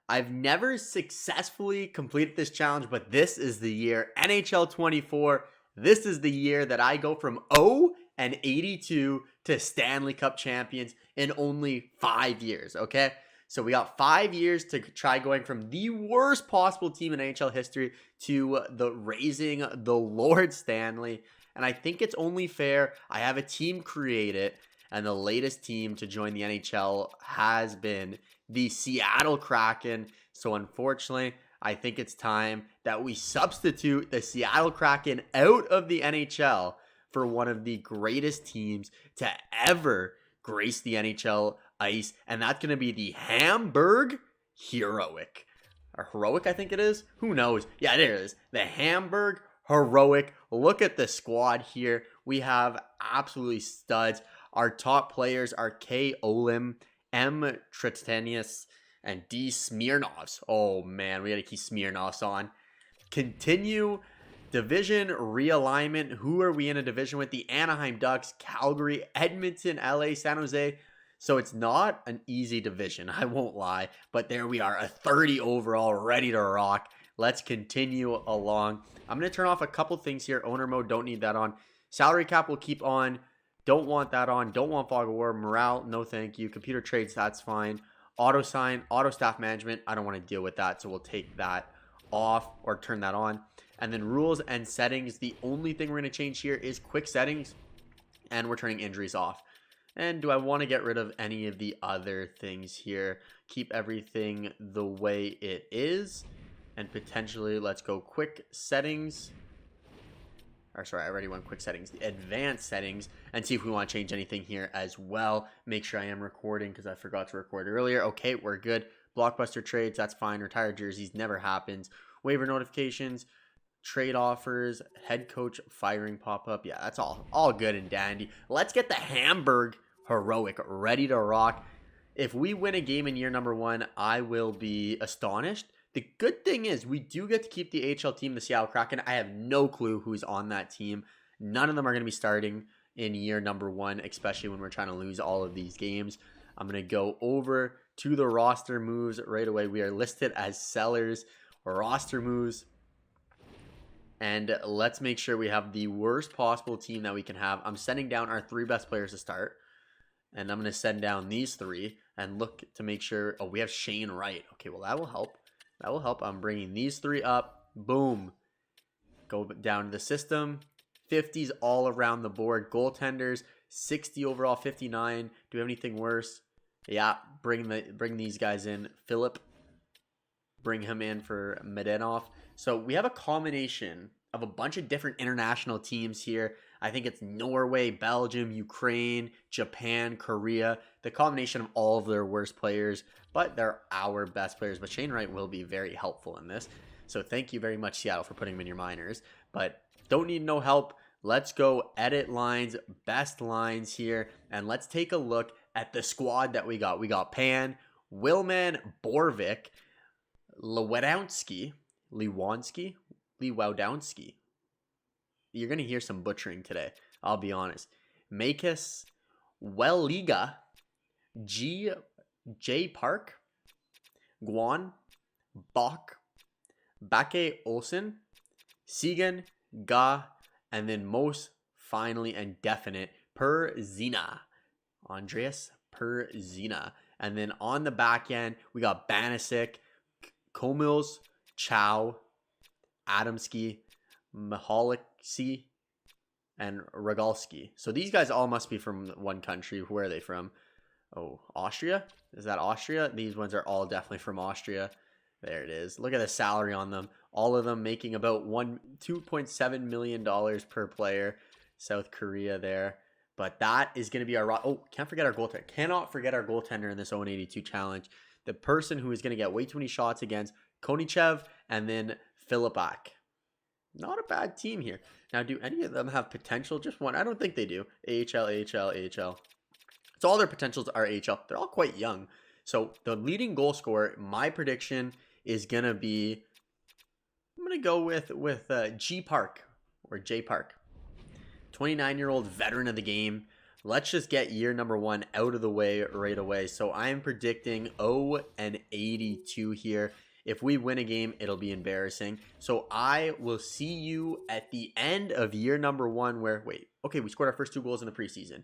I've never successfully completed this challenge, but this is the year. NHL 24. This is the year that I go from 0-82 to Stanley Cup champions in only 5 years, okay? So we got 5 years to try going from the worst possible team in NHL history to the raising the Lord Stanley. And I think it's only fair. I have a team created, and the latest team to join the NHL has been the Seattle Kraken. So unfortunately, I think it's time that we substitute the Seattle Kraken out of the NHL for one of the greatest teams to ever grace the NHL ice, and that's going to be the Hamburg Heroic. Or Heroic, I think it is. Who knows? Yeah, there it is. The Hamburg Heroic. Look at the squad here. We have absolutely studs. Our top players are K. Olim, M. Tretenius, and D. Smirnovs. Oh, man, we got to keep Smirnovs on. Continue division realignment. Who are we in a division with? The Anaheim Ducks, Calgary, Edmonton, LA, San Jose. So it's not an easy division, I won't lie. But there we are, a 30 overall, ready to rock. Let's continue along. I'm going to turn off a couple things here. Owner mode, don't need that on. Salary cap will keep on. Don't want that on. Don't want fog of war. Morale, no thank you. Computer trades, that's fine. Auto sign, auto staff management, I don't want to deal with that. So we'll take that off or turn that on. And then rules and settings. The only thing we're going to change here is quick settings. And we're turning injuries off. And do I want to get rid of any of the other things here? Keep everything the way it is. And potentially, let's go quick settings. Or sorry, I already went quick settings. The advanced settings. And see if we want to change anything here as well. Make sure I am recording because I forgot to record earlier. Okay, we're good. Blockbuster trades, that's fine. Retired jerseys, never happens. Waiver notifications. Trade offers. Head coach firing pop-up. Yeah, that's all good and dandy. Let's get the Hamburg Heroic ready to rock. If we win a game in year number 1, I will be astonished. The good thing is we do get to keep the AHL team, the Seattle Kraken. I have no clue who's on that team. None of them are going to be starting in year number 1, especially when we're trying to lose all of these games. I'm going to go over to the roster moves right away. We are listed as sellers. Roster moves. And let's make sure we have the worst possible team that we can have. I'm sending down our 3 best players to start. And I'm going to send down these 3 and look to make sure. Oh, we have Shane Wright. Okay, well, that will help. That will help. I'm bringing these 3 up. Boom. Go down to the system. 50s all around the board. Goaltenders, 60 overall, 59. Do we have anything worse? Yeah, bring these guys in. Philip, bring him in for Medenov. So we have a combination of a bunch of different international teams here. I think it's Norway, Belgium, Ukraine, Japan, Korea. The combination of all of their worst players, but they're our best players. But Shane Wright will be very helpful in this. So thank you very much, Seattle, for putting him in your minors. But don't need no help. Let's go edit lines, best lines here. And let's take a look at the squad that we got. We got Pan, Willman, Borvik, Lewandowski. You're going to hear some butchering today. I'll be honest. Makis, Welliga, J Park, Guan, Bach, Bake Olsen, Segan, Ga, and then most finally and definite, Perzina. Andreas Perzina. And then on the back end, we got Banasic, Komils, Chow, Adamski, Mihaliksi, and Rogalski. So these guys all must be from one country. Where are they from? Oh, Austria? Is that Austria? These ones are all definitely from Austria. There it is. Look at the salary on them. All of them making about $2.7 million per player. South Korea there. But that is going to be our... Oh, can't forget our goaltender. Cannot forget our goaltender in this 0-82 challenge. The person who is going to get way too many shots against Konichev and then Filipak. Not a bad team here. Now, do any of them have potential? Just one. I don't think they do. AHL. So all their potentials are AHL. They're all quite young. So the leading goal scorer, my prediction is going to be... I'm going to go with G Park or J Park. 29-year-old veteran of the game. let's just get year number 1 out of the way right away. So I am predicting 0-82 here. If we win a game, it'll be embarrassing. So I will see you at the end of year number 1 where, okay, we scored our first 2 goals in the preseason.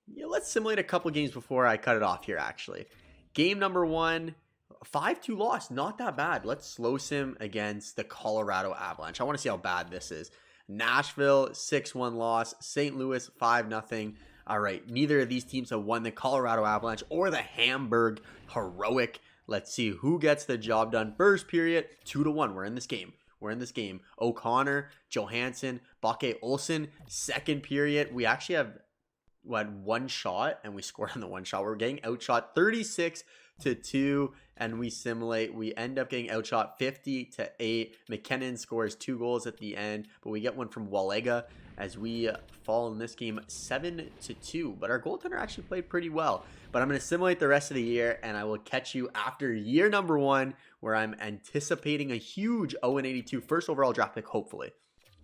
Yeah, let's simulate a couple games before I cut it off here, actually. Game number 1, 5-2 loss. Not that bad. Let's slow sim against the Colorado Avalanche. I want to see how bad this is. Nashville, 6-1 loss. St. Louis, 5-0. All right, neither of these teams have won the Colorado Avalanche or the Hamburg Heroic. Let's see who gets the job done. First period, 2-1. We're in this game. O'Connor, Johansson, Bakke Olsen. Second period, we actually have one shot, and we scored on the one shot. We're getting outshot 36-2, and we simulate. We end up getting outshot 50-8. McKinnon scores 2 goals at the end, but we get one from Walega as we fall in this game 7-2. But our goaltender actually played pretty well. But I'm going to simulate the rest of the year, and I will catch you after year number 1, where I'm anticipating a huge 0-82 first overall draft pick, hopefully.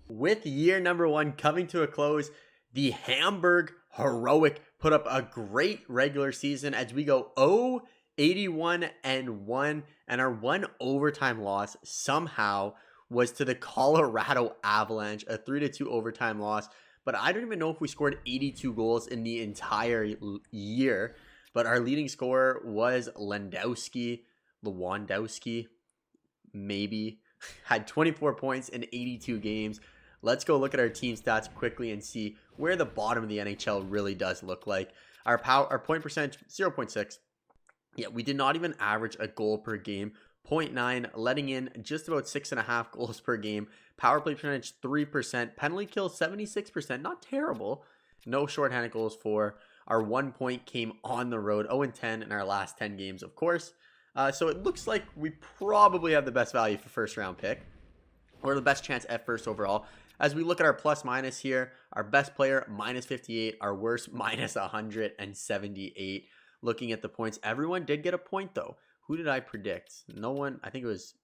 With year number 1 coming to a close, the Hamburg Heroic put up a great regular season as we go 0-81-1, and our one overtime loss somehow was to the Colorado Avalanche, a 3-2 overtime loss. But I don't even know if we scored 82 goals in the entire year. But our leading scorer was Lewandowski, maybe, had 24 points in 82 games. Let's go look at our team stats quickly and see where the bottom of the NHL really does look like. Our point percentage, 0.6. Yeah, we did not even average a goal per game. 0.9, letting in just about 6.5 goals per game. Power play percentage, 3%. Penalty kill, 76%. Not terrible. No shorthanded goals for. Our 1 point came on the road. 0-10 in our last 10 games, of course. So it looks like we probably have the best value for first round pick, or the best chance at first overall. As we look at our plus minus here, our best player, -58. Our worst, -178. Looking at the points, everyone did get a point, though. Who did I predict? No one. I think it was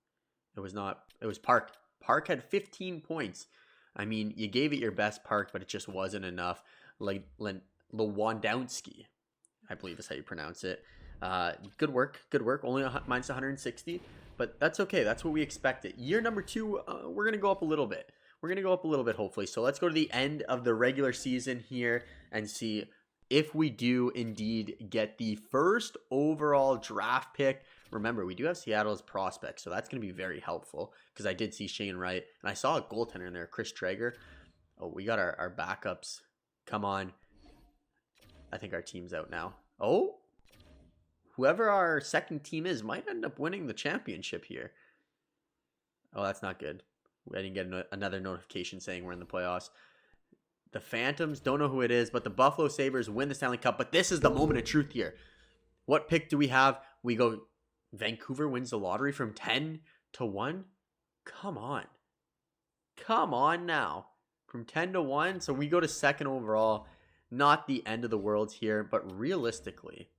Park. Park had 15 points. I mean, you gave it your best, Park, but it just wasn't enough. Like Lewandowski, I believe is how you pronounce it. Good work. Only -160, but that's okay. That's what we expected. Year number 2, we're going to go up a little bit. Hopefully. So let's go to the end of the regular season here and see if we do indeed get the first overall draft pick. Remember, we do have Seattle as prospects, so that's going to be very helpful because I did see Shane Wright, and I saw a goaltender in there, Chris Traeger. Oh, we got our backups. Come on. I think our team's out now. Oh, whoever our second team is might end up winning the championship here. Oh, that's not good. I didn't get another notification saying we're in the playoffs. The Phantoms, don't know who it is, but the Buffalo Sabres win the Stanley Cup. But this is the moment of truth here. What pick do we have? We go, Vancouver wins the lottery from 10-1. Come on now. From 10-1. So we go to second overall. Not the end of the world here, but realistically,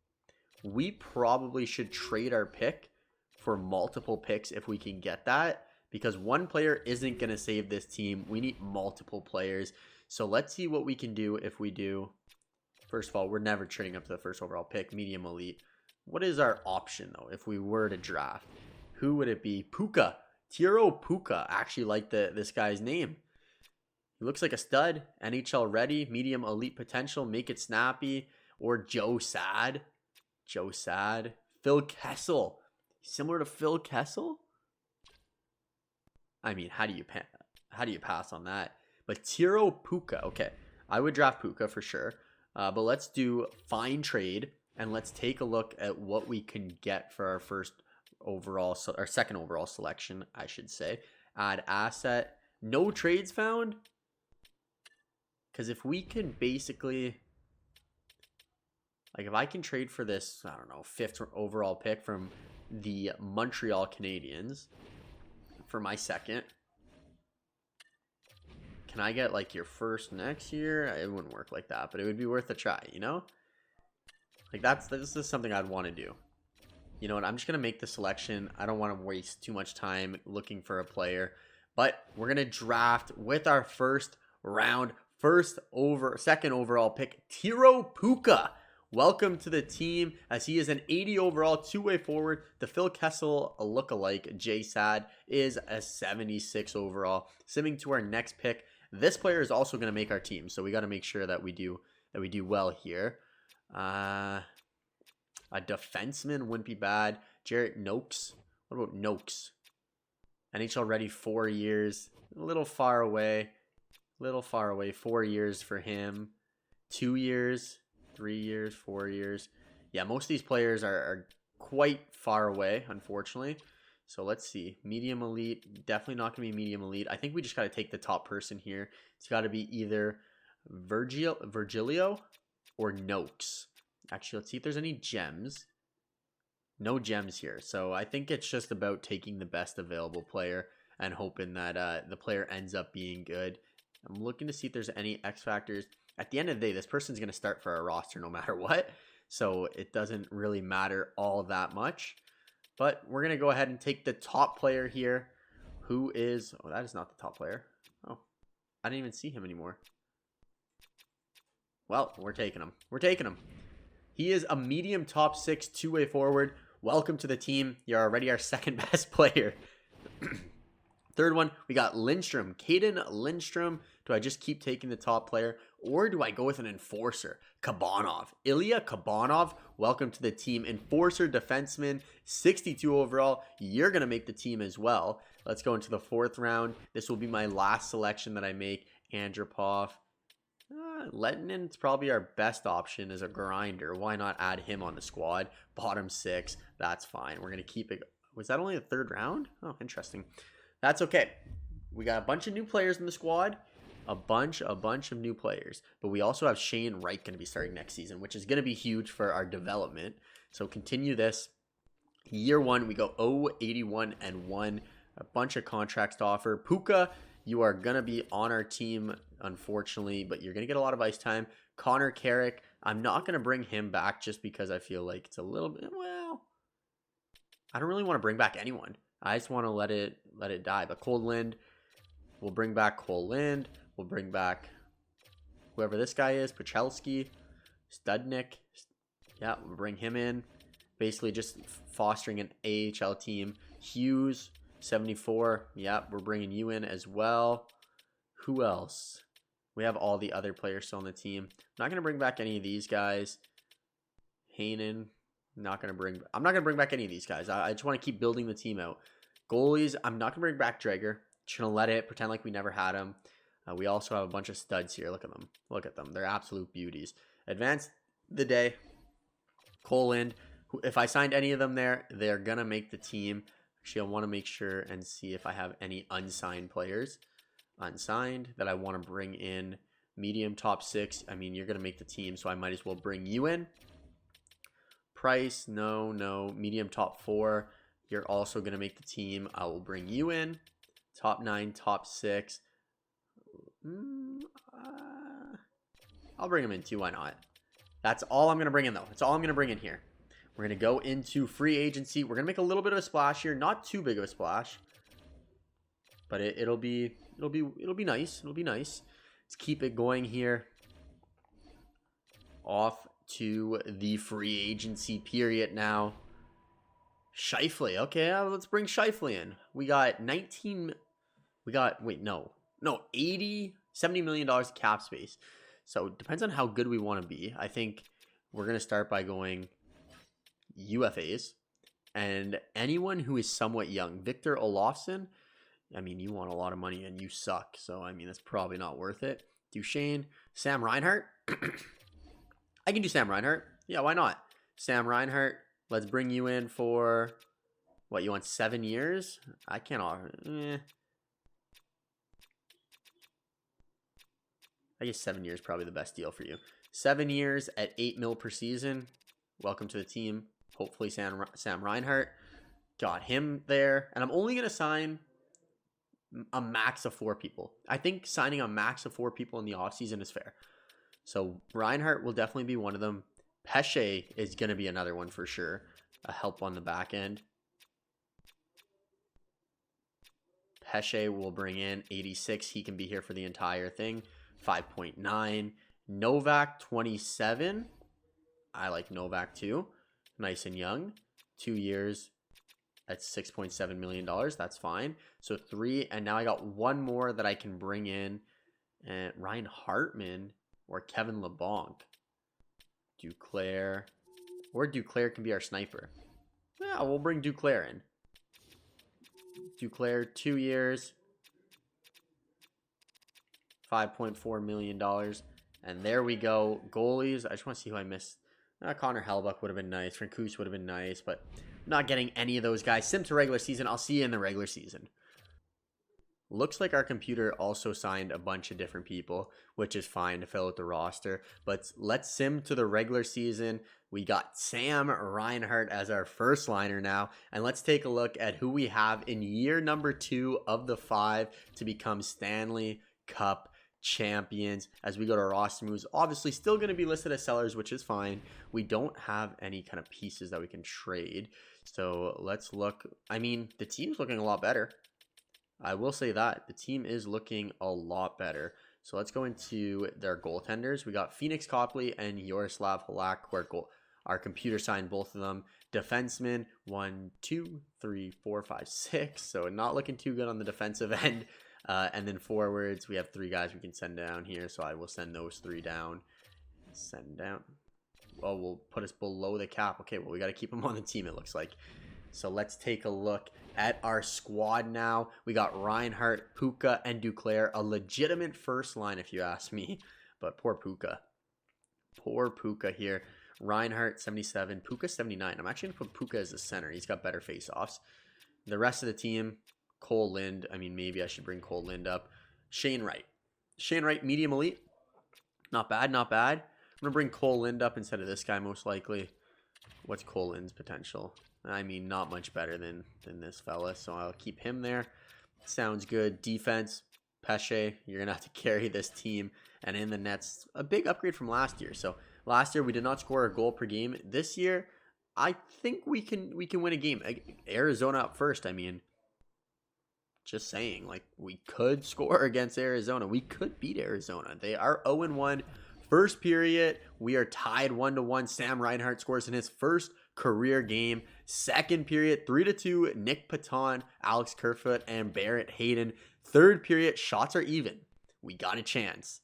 we probably should trade our pick for multiple picks if we can get that, because one player isn't going to save this team. We need multiple players. So let's see what we can do if we do. First of all, we're never trading up to the first overall pick, medium elite. What is our option, though, if we were to draft? Who would it be? Puka. Tiro Puka. I actually like this guy's name. He looks like a stud. NHL ready. Medium elite potential. Make it snappy. Or Joe Sad. Phil Kessel. Similar to Phil Kessel? I mean, how do you pass on that? But Tiro Puka. Okay, I would draft Puka for sure. But let's do fine trade. And let's take a look at what we can get for our second overall selection, I should say. Add asset. No trades found. Because if we can basically, like, if I can trade for this, I don't know, 5th overall pick from the Montreal Canadiens for my second, can I get like your first next year? It wouldn't work like that, but it would be worth a try, you know? Like this is something I'd want to do. You know what? I'm just going to make the selection. I don't want to waste too much time looking for a player, but we're going to draft with our first round second overall pick, Tiro Puka. Welcome to the team, as he is an 80 overall two-way forward. The Phil Kessel lookalike, Jay Sad, is a 76 overall. Simming to our next pick. This player is also going to make our team, so we got to make sure that we do well here. A defenseman wouldn't be bad. Jarrett Noakes. What about Noakes? NHL ready, 4 years. A little far away. 4 years for him. 2 years. 3 years, 4 years. Yeah, most of these players are quite far away, unfortunately. So let's see. Medium elite. Definitely not going to be medium elite. I think we just got to take the top person here. It's got to be either Virgilio or Noakes. Actually, let's see if there's any gems. No gems here. So I think it's just about taking the best available player and hoping that the player ends up being good. I'm looking to see if there's any X factors. At the end of the day, this person's going to start for our roster no matter what. So it doesn't really matter all that much. But we're going to go ahead and take the top player here. Who is... Oh, that is not the top player. Oh, I didn't even see him anymore. Well, we're taking him. He is a medium top 6 two-way forward. Welcome to the team. You're already our second best player. Third one, we got Lindstrom. Caden Lindstrom. Do I just keep taking the top player, or do I go with an enforcer? Kabanov. Ilya Kabanov. Welcome to the team. Enforcer defenseman, 62 overall. You're going to make the team as well. Let's go into the 4th round. This will be my last selection that I make. Andropov. Lettinen is probably our best option as a grinder. Why not add him on the squad? Bottom 6. That's fine. We're going to keep it. Was that only the 3rd round? Oh, interesting. That's okay. We got a bunch of new players in the squad. A bunch of new players. But we also have Shane Wright going to be starting next season, which is going to be huge for our development. So continue this. Year 1, we go 0-81-1. A bunch of contracts to offer. Puka, you are going to be on our team, unfortunately, but you're going to get a lot of ice time. Connor Carrick, I'm not going to bring him back just because I feel like it's a little bit, well, I don't really want to bring back anyone. I just want to let it die. But Cole Lind, we'll bring back Cole Lind. We'll bring back whoever this guy is, Pachelski, Studnick. Yeah, we'll bring him in. Basically just fostering an AHL team. Hughes, 74. Yeah, we're bringing you in as well. Who else? We have all the other players still on the team. I'm not going to bring back any of these guys. Hainan. I'm not going to bring back any of these guys. I just want to keep building the team out. Goalies, I'm not going to bring back Drager. Just going to let it pretend like we never had him. We also have a bunch of studs here. Look at them. They're absolute beauties. Advance the day. Cole Lind. If I signed any of them there, they're going to make the team. Actually, I want to make sure and see if I have any unsigned players. Unsigned that I want to bring in. Medium top 6. I mean, you're going to make the team, so I might as well bring you in. Price, no. Medium top 4. You're also going to make the team. I will bring you in. Top 9, top 6. I'll bring him in too. Why not? That's all I'm going to bring in, though. That's all I'm going to bring in here. We're going to go into free agency. We're going to make a little bit of a splash here. Not too big of a splash. But it'll be nice. It'll be nice. Let's keep it going here. Off to the free agency period now. Scheifele. Okay, let's bring Scheifele in. We got 70 million dollars cap space. So it depends on how good we want to be. I think we're going to start by going UFAs and anyone who is somewhat young. Victor Olofsson, I mean, you want a lot of money and you suck. So, I mean, that's probably not worth it. Duchesne, Sam Reinhart. I can do Sam Reinhart. Yeah, why not? Sam Reinhart, let's bring you in for, what, you want 7 years? I can't offer. I guess 7 years is probably the best deal for you. 7 years at $8 million per season. Welcome to the team. Hopefully Sam Reinhart. Got him there. And I'm only going to sign a max of 4 people. I think signing a max of 4 people in the offseason is fair. So Reinhart will definitely be one of them. Pesce is going to be another one for sure. A help on the back end. Pesce will bring in 86. He can be here for the entire thing. 5.9. Novak, 27. I like Novak too. Nice and young. 2 years at $6.7 million. That's fine. So 3. And now I got one more that I can bring in. Ryan Hartman or Kevin LeBlanc. Duclair. Or Duclair can be our sniper. Yeah, we'll bring Duclair in. Duclair, 2 years. $5.4 million. And there we go. Goalies. I just want to see who I missed. Connor Hellebuck would have been nice. Francouz would have been nice. But I'm not getting any of those guys. Sim to regular season. I'll see you in the regular season. Looks like our computer also signed a bunch of different people, which is fine to fill out the roster. But let's sim to the regular season. We got Sam Reinhart as our first liner now. And let's take a look at who we have in year number 2 of the 5 to become Stanley Cup champions. As we go to roster moves, obviously still going to be listed as sellers, which is fine. We don't have any kind of pieces that we can trade. So let's look. I mean, the team's looking a lot better. I will say that the team is looking a lot better. So let's go into their goaltenders. We got Phoenix Copley and Yaroslav Halak, where our computer signed both of them. Defensemen, 1, 2, 3, 4, 5, 6. So not looking too good on the defensive end. And then forwards, we have 3 guys we can send down here. So I will send those 3 down. Send down. Oh, we'll put us below the cap. Okay, well, we got to keep them on the team, it looks like. So let's take a look at our squad now. We got Reinhart, Puka, and Duclair. A legitimate first line, if you ask me. But poor Puka. Poor Puka here. Reinhart, 77. Puka, 79. I'm actually going to put Puka as the center. He's got better face-offs. The rest of the team, Cole Lind. I mean, maybe I should bring Cole Lind up. Shane Wright. Shane Wright, medium elite. Not bad, not bad. I'm going to bring Cole Lind up instead of this guy, most likely. What's Cole Lind's potential? I mean, not much better than this fella, so I'll keep him there. Sounds good. Defense, Pesce, you're going to have to carry this team. And in the nets, a big upgrade from last year. So last year, we did not score a goal per game. This year, I think we can win a game. Arizona up first, I mean. Just saying, like, we could score against Arizona. We could beat Arizona. They are 0-1. First period, we are tied 1-1. Sam Reinhart scores in his first career game. Second period, 3-2. Nick Paton, Alex Kerfoot, and Barrett Hayden. Third period, shots are even. We got a chance.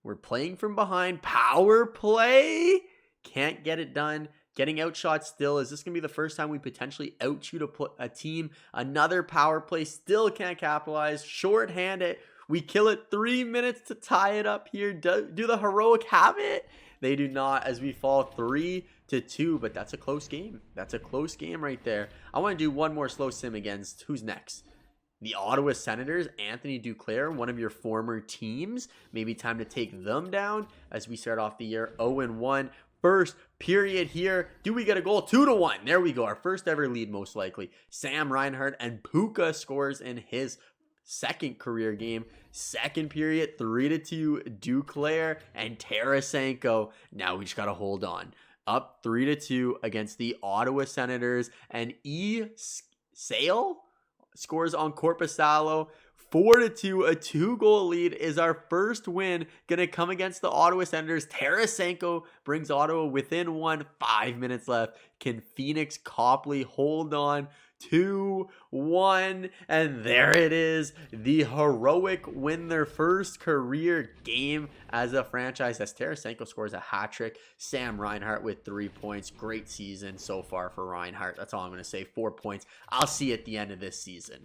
We're playing from behind. Power play. Can't get it done. Getting outshot still. Is this going to be the first time we potentially outshoot a team? Another power play. Still can't capitalize. Shorthanded. We kill it 3 minutes to tie it up here. Do the heroic have it? They do not, as we fall 3-2. But that's a close game. That's a close game right there. I want to do one more slow sim against who's next? The Ottawa Senators, Anthony Duclair, one of your former teams. Maybe time to take them down as we start off the year 0-1. First period here. Do we get a goal? 2-1. There we go. Our first ever lead, most likely. Sam Reinhart and Puka scores in his second career game. Second period, 3-2. Duclair and Tarasenko. Now we just got to hold on. Up 3-2 against the Ottawa Senators. And Sale scores on Korpisalo. 4-2, a 2-goal lead is our first win. Gonna come against the Ottawa Senators. Tarasenko brings Ottawa within 1. 5 minutes left. Can Phoenix Copley hold on? 2-1, and there it is. The heroic win their first career game as a franchise as Tarasenko scores a hat trick. Sam Reinhart with 3 points. Great season so far for Reinhart. That's all I'm going to say. 4 points. I'll see you at the end of this season.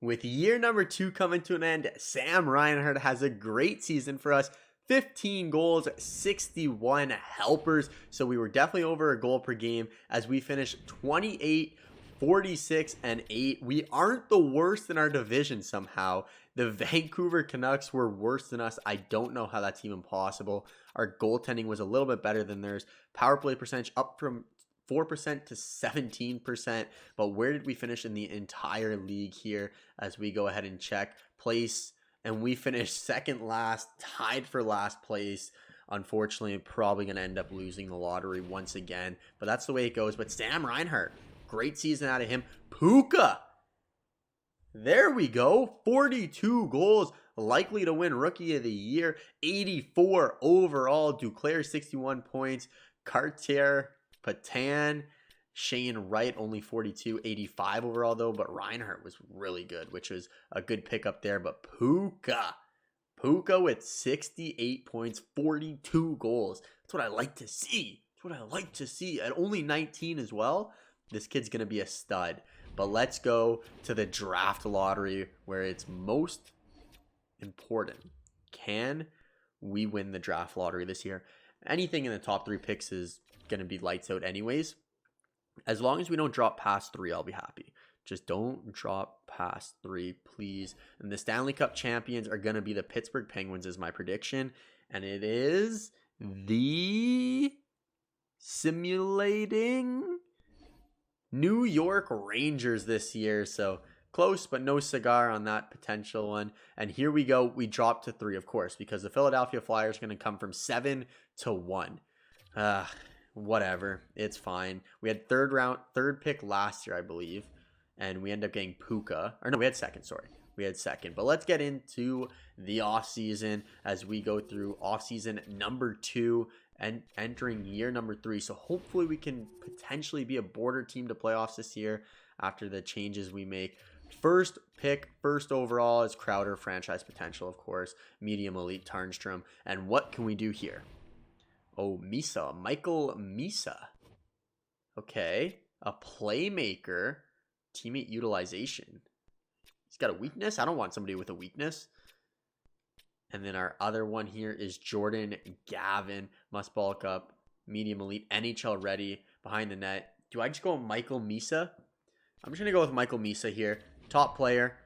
With year number 2 coming to an end, Sam Reinhart has a great season for us. 15 goals, 61 helpers. So we were definitely over a goal per game as we finished 28, 46, and 8. We aren't the worst in our division somehow. The Vancouver Canucks were worse than us. I don't know how that's even possible. Our goaltending was a little bit better than theirs. Power play percentage up from 4% to 17%. But where did we finish in the entire league here as we go ahead and check place? And we finished second last, tied for last place. Unfortunately, probably going to end up losing the lottery once again. But that's the way it goes. But Sam Reinhart, great season out of him. Puka, there we go. 42 goals. likely to win Rookie of the Year. 84 overall. Duclair, 61 points. Cartier, Patan, Shane Wright, only 42. 85 overall, though. But Reinhardt was really good, which was a good pickup there. But Puka with 68 points, 42 goals. That's what I like to see. That's what I like to see. At only 19 as well, this kid's going to be a stud. But let's go to the draft lottery where it's most important. Can we win the draft lottery this year? Anything in the top 3 picks is going to be lights out anyways. As long as we don't drop past 3, I'll be happy. Just don't drop past 3, please. And the Stanley Cup champions are going to be the Pittsburgh Penguins is my prediction. And it is the simulating New York Rangers this year. So close, but no cigar on that potential one. And here we go. We dropped to 3, of course, because the Philadelphia Flyers are going to come from 7 to 1. Whatever. It's fine. We had third pick last year, I believe. And we ended up getting Puka. Or no, we had second, sorry. We had second. But let's get into the offseason as we go through offseason number 2 and entering year number 3. So hopefully we can potentially be a border team to playoffs this year after the changes we make. First pick, first overall is Crowder, franchise potential, of course. Medium elite Tarnstrom. And what can we do here? Oh, Michael Misa. Okay. A playmaker. Teammate utilization. He's got a weakness. I don't want somebody with a weakness. And then our other one here is Jordan Gavin. Must bulk up. Medium elite. NHL ready. Behind the net. Do I just go with Michael Misa? I'm just going to go with Michael Misa here. Top player.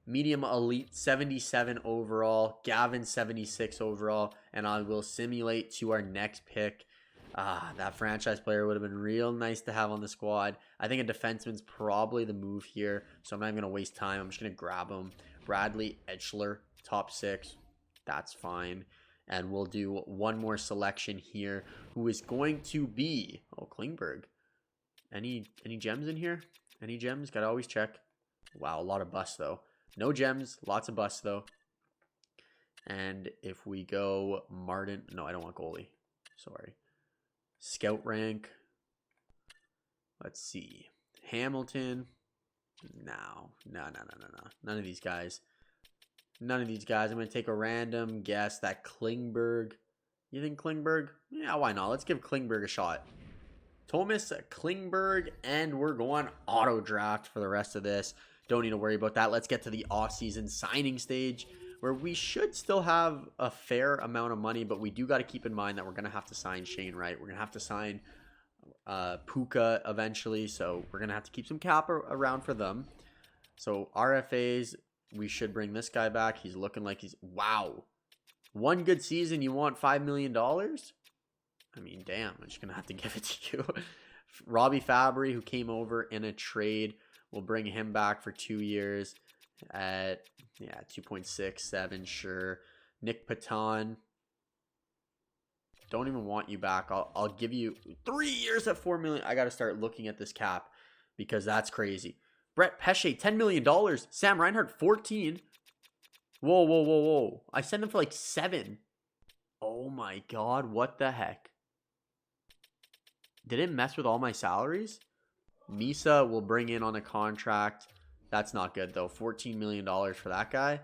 Medium elite. 77 overall. Gavin 76 overall. And I will simulate to our next pick. That franchise player would have been real nice to have on the squad. I think a defenseman's probably the move here, so I'm not even going to waste time. I'm just going to grab him. Bradley Etchler, top 6. That's fine. And we'll do one more selection here, who is going to be... Oh, Klingberg. Any gems in here? Any gems? Got to always check. Wow, a lot of busts, though. No gems. Lots of busts, though. And if we go Martin... No, I don't want goalie. Sorry. Scout rank. Let's see. Hamilton. No. None of these guys. None of these guys. I'm going to take a random guess that Klingberg. You think Klingberg? Yeah, why not? Let's give Klingberg a shot. Thomas Klingberg, and we're going auto draft for the rest of this. Don't need to worry about that. Let's get to the offseason signing stage, where we should still have a fair amount of money, but we do got to keep in mind that we're going to have to sign Shane Wright. We're going to have to sign Puka eventually, so we're going to have to keep some cap around for them. So RFAs, we should bring this guy back. He's looking like he's... Wow. One good season, you want $5 million? I mean, damn, I'm just going to have to give it to you. Robbie Fabry, who came over in a trade, we'll bring him back for 2 years at... Yeah, 2.67, sure. Nick Patan. Don't even want you back. I'll give you 3 years at $4 million. I got to start looking at this cap because that's crazy. Brett Pesce, $10 million. Sam Reinhart, 14. Whoa. I sent him for like 7. Oh my God, what the heck? Did it mess with all my salaries? Misa will bring in on a contract. That's not good, though. $14 million for that guy.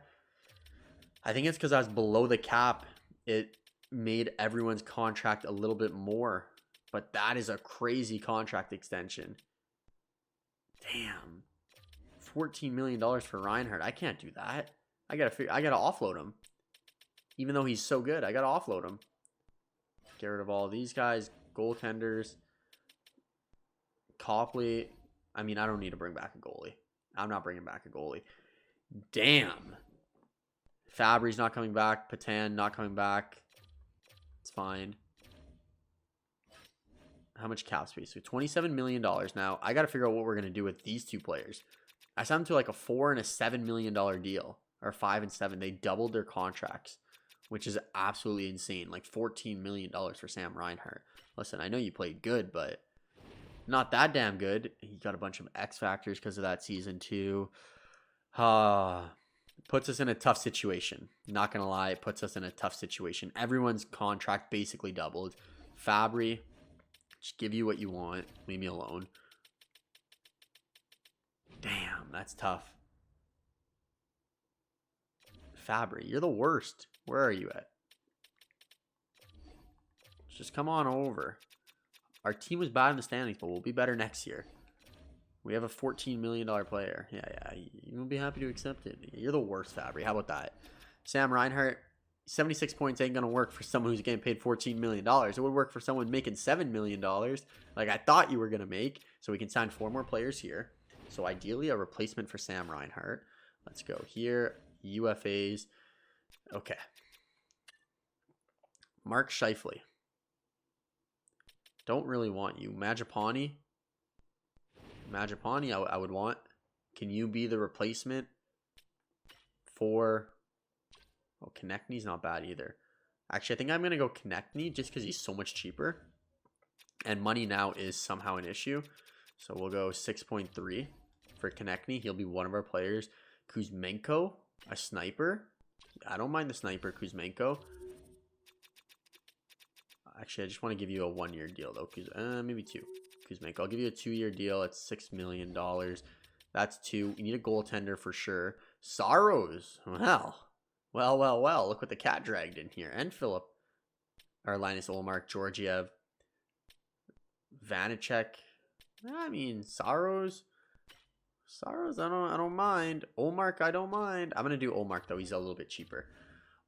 I think it's because I was below the cap. It made everyone's contract a little bit more. But that is a crazy contract extension. Damn. $14 million for Reinhardt. I can't do that. I gotta offload him. Even though he's so good, I gotta offload him. Get rid of all of these guys. Goaltenders. Copley. I mean, I don't need to bring back a goalie. I'm not bringing back a goalie. Damn. Fabry's not coming back. Patan not coming back. It's fine. How much cap space? So $27 million now. I got to figure out what we're going to do with these 2 players. I signed them to like a $4 and a $7 million deal. Or 5 and 7. They doubled their contracts, which is absolutely insane. Like $14 million for Sam Reinhart. Listen, I know you played good, but... not that damn good. He got a bunch of X factors because of that season too. puts us in a tough situation. Not going to lie, it puts us in a tough situation. Everyone's contract basically doubled. Fabry, just give you what you want. Leave me alone. Damn, that's tough. Fabry, you're the worst. Where are you at? Just come on over. Our team was bad in the standings, but we'll be better next year. We have a $14 million player. Yeah. You'll be happy to accept it. You're the worst, Fabry. How about that? Sam Reinhart, 76 points ain't going to work for someone who's getting paid $14 million. It would work for someone making $7 million, like I thought you were going to make. So we can sign 4 more players here. So ideally, a replacement for Sam Reinhart. Let's go here. UFAs. Okay. Mark Scheifele. Don't really want you. Majapani, I would want. Can you be the replacement for... Oh, Konechny's not bad either. Actually, I think I'm going to go Konechny just because he's so much cheaper. And money now is somehow an issue. So we'll go 6.3 for Konechny. He'll be one of our players. Kuzmenko, a sniper. I don't mind the sniper, Kuzmenko. Actually, I just want to give you a 1-year deal, though. Maybe 2. Kuzmenko. I'll give you a 2-year deal. It's $6 million. That's 2. You need a goaltender for sure. Saros. Well. Look what the cat dragged in here. And Philip. Or Linus Olmark. Georgiev. Vanacek. I mean, Saros, I don't mind. Olmark, I don't mind. I'm going to do Olmark, though. He's a little bit cheaper.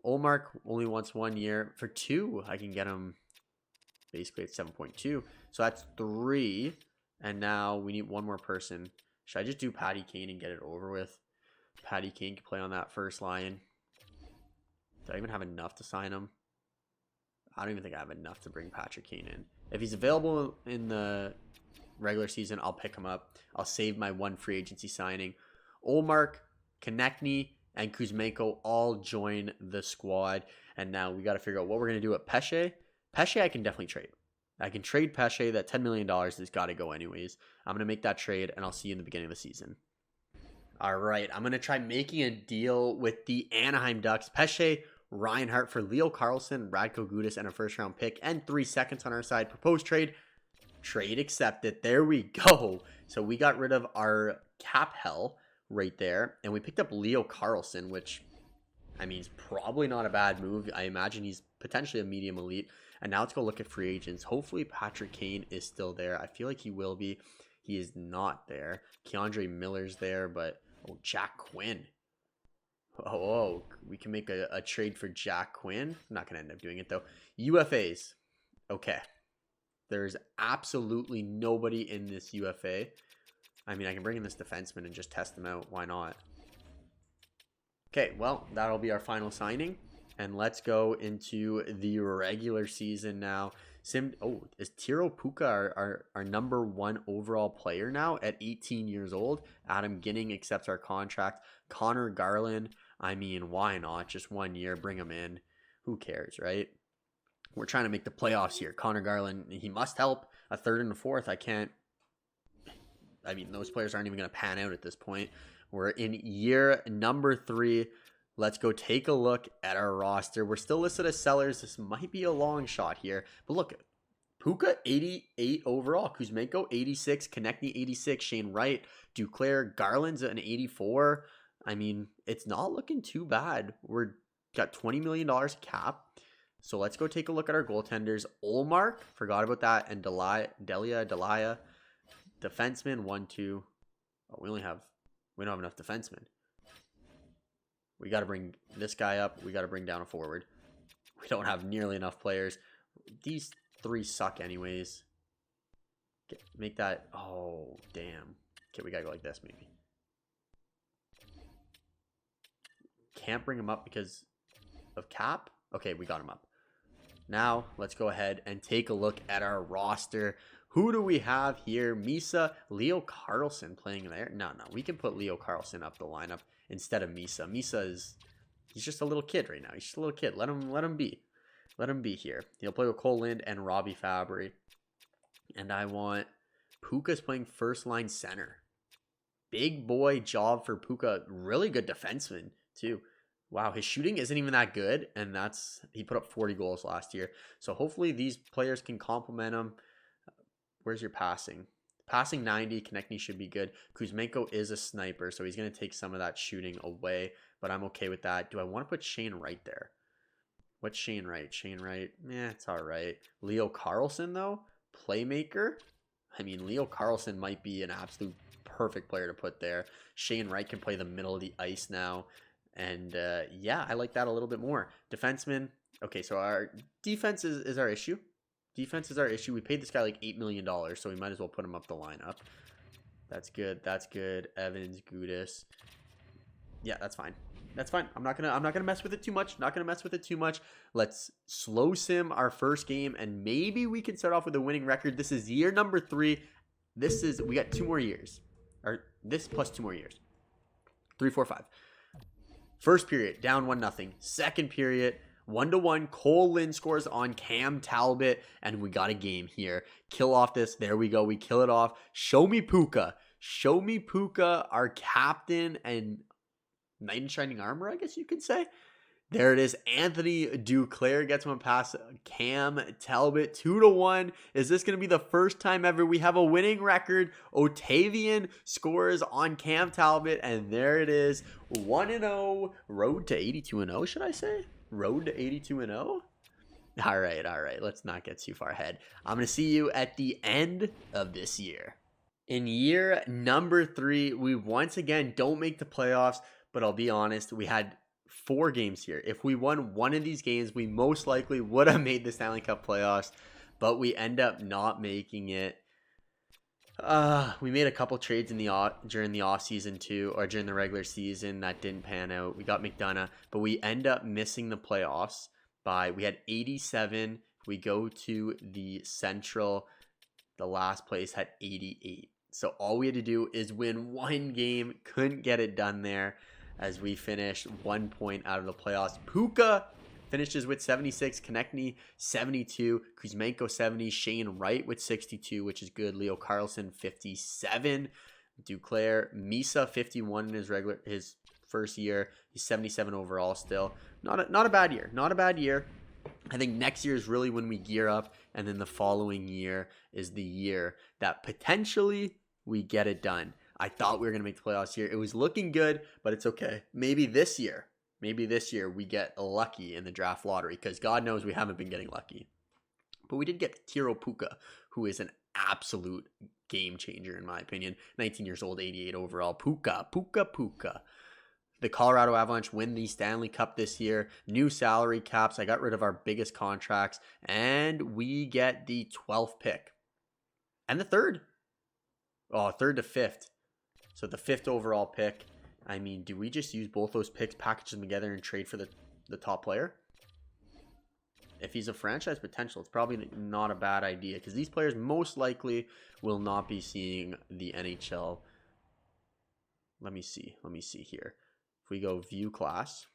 Olmark only wants 1 year. For 2, I can get him basically at 7.2. So that's 3. And now we need 1 more person. Should I just do Patty Kane and get it over with? Patty Kane can play on that first line. Do I even have enough to sign him? I don't even think I have enough to bring Patrick Kane in. If he's available in the regular season, I'll pick him up. I'll save my 1 free agency signing. Olmark, Konechny, and Kuzmenko all join the squad. And now we got to figure out what we're going to do at Pesce. Pesce, I can definitely trade. I can trade Pesce. That $10 million has got to go anyways. I'm going to make that trade, and I'll see you in the beginning of the season. All right, I'm going to try making a deal with the Anaheim Ducks. Pesce, Reinhart for Leo Carlson, Radko Gudas, and a first-round pick, and 3 seconds on our side. Proposed trade. Trade accepted. There we go. So we got rid of our cap hell right there, and we picked up Leo Carlson, which, I mean, is probably not a bad move. I imagine he's potentially a medium elite. And now let's go look at free agents. Hopefully Patrick Kane is still there. I feel like he will be. He is not there. Keandre Miller's there, but oh, Jack Quinn. Oh, we can make a trade for Jack Quinn. I'm not going to end up doing it, though. UFAs. Okay. There's absolutely nobody in this UFA. I mean, I can bring in this defenseman and just test him out. Why not? Okay, well, that'll be our final signing. And let's go into the regular season now. Is Tiro Puka our number 1 overall player now at 18 years old? Adam Ginning accepts our contract. Connor Garland, I mean, why not? Just 1 year, bring him in. Who cares, right? We're trying to make the playoffs here. Connor Garland, he must help. A 3rd and a 4th, I mean, those players aren't even going to pan out at this point. We're in year number 3. Let's go take a look at our roster. We're still listed as sellers. This might be a long shot here. But look, Puka, 88 overall. Kuzmenko, 86. Konechny, 86. Shane Wright. Duclair. Garland's an 84. I mean, it's not looking too bad. We're got $20 million cap. So let's go take a look at our goaltenders. Olmark, forgot about that. And Delia. Defenseman, 1, 2. Oh, we don't have enough defensemen. We got to bring this guy up. We got to bring down a forward. We don't have nearly enough players. These 3 suck anyways. Make that... Oh, damn. Okay, we got to go like this maybe. Can't bring him up because of cap. Okay, we got him up. Now, let's go ahead and take a look at our roster. Who do we have here? Misa, Leo Carlson playing there. No, we can put Leo Carlson up the lineup instead of Misa. He's just a little kid right now. He's just a little kid. Let him be. Let him be here. He'll play with Cole Lind and Robbie Fabry. And I want Puka's playing first line center. Big boy job for Puka. Really good defenseman. 2. Wow, his shooting isn't even that good, and he put up 40 goals last year. So hopefully these players can complement him. Where's your passing? Passing 90, Konechny should be good. Kuzmenko is a sniper, so he's going to take some of that shooting away, but I'm okay with that. Do I want to put Shane Wright there? What's Shane Wright? Shane Wright, it's all right. Leo Carlson, though, playmaker. I mean, Leo Carlson might be an absolute perfect player to put there. Shane Wright can play the middle of the ice now. And yeah, I like that a little bit more. Defenseman. Okay, so our defense is our issue. Defense is our issue. We paid this guy like $8 million, so we might as well put him up the lineup. That's good. That's good. Evans, Gudis. Yeah, that's fine. That's fine. I'm not gonna mess with it too much. Not gonna mess with it too much. Let's slow sim our first game, and maybe we can start off with a winning record. This is year number 3. We got 2 more years. Or this plus 2 more years. 3, 4, 5. First period, down 1-0. Second period, 1-1. Cole Lynn scores on Cam Talbot, and we got a game here. Kill off this. There we go. We kill it off. Show me Puka. Show me Puka, our captain and knight in shining armor, I guess you could say. There it is. Anthony Duclair gets one past Cam Talbot. 2-1. Is this going to be the first time ever we have a winning record? Otavian scores on Cam Talbot, and there it is. 1-0. Road to 82-0, should I say? Road to 82-0? All right. Let's not get too far ahead. I'm going to see you at the end of this year. In year number 3, we once again don't make the playoffs, but I'll be honest, we had 4 games here. If we won one of these games, we most likely would have made the Stanley Cup playoffs, but we end up not making it. We made a couple trades during the offseason too, or during the regular season that didn't pan out. We got McDonough, but we end up missing the playoffs we had 87. We go to the Central. The last place had 88. So all we had to do is win 1 game. Couldn't get it done there, as we finished 1 point out of the playoffs. Puka finishes with 76, Konechny 72, Kuzmenko 70, Shane Wright with 62, which is good. Leo Carlson 57, Duclair, Misa 51 in his first year. He's 77 overall still. Not a bad year. Not a bad year. I think next year is really when we gear up, and then the following year is the year that potentially we get it done. I thought we were going to make the playoffs here. It was looking good, but it's okay. Maybe this year we get lucky in the draft lottery, because God knows we haven't been getting lucky. But we did get Tiro Puka, who is an absolute game changer in my opinion. 19 years old, 88 overall. Puka. The Colorado Avalanche win the Stanley Cup this year. New salary caps. I got rid of our biggest contracts, and we get the 12th pick. And the third. Oh, 3rd to 5th. So the 5th overall pick. I mean, do we just use both those picks, package them together, and trade for the top player? If he's a franchise potential, it's probably not a bad idea, because these players most likely will not be seeing the NHL. Let me see here. If we go view class,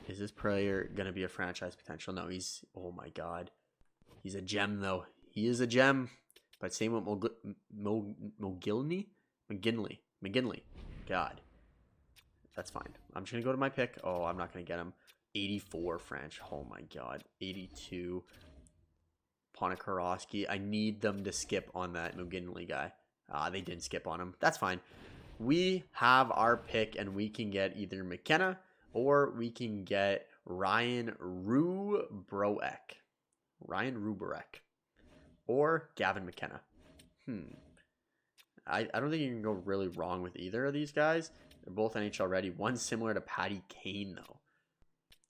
is this player going to be a franchise potential? No, oh my God. He's a gem, though. He is a gem. But same with McGinley. God. That's fine. I'm just going to go to my pick. Oh, I'm not going to get him. 84 French. Oh my God. 82 Ponikarovsky. I need them to skip on that McGinley guy. They didn't skip on him. That's fine. We have our pick, and we can get either McKenna or we can get Ryan Ruborek. Or Gavin McKenna. I don't think you can go really wrong with either of these guys. They're both NHL ready. One's similar to Patty Kane, though.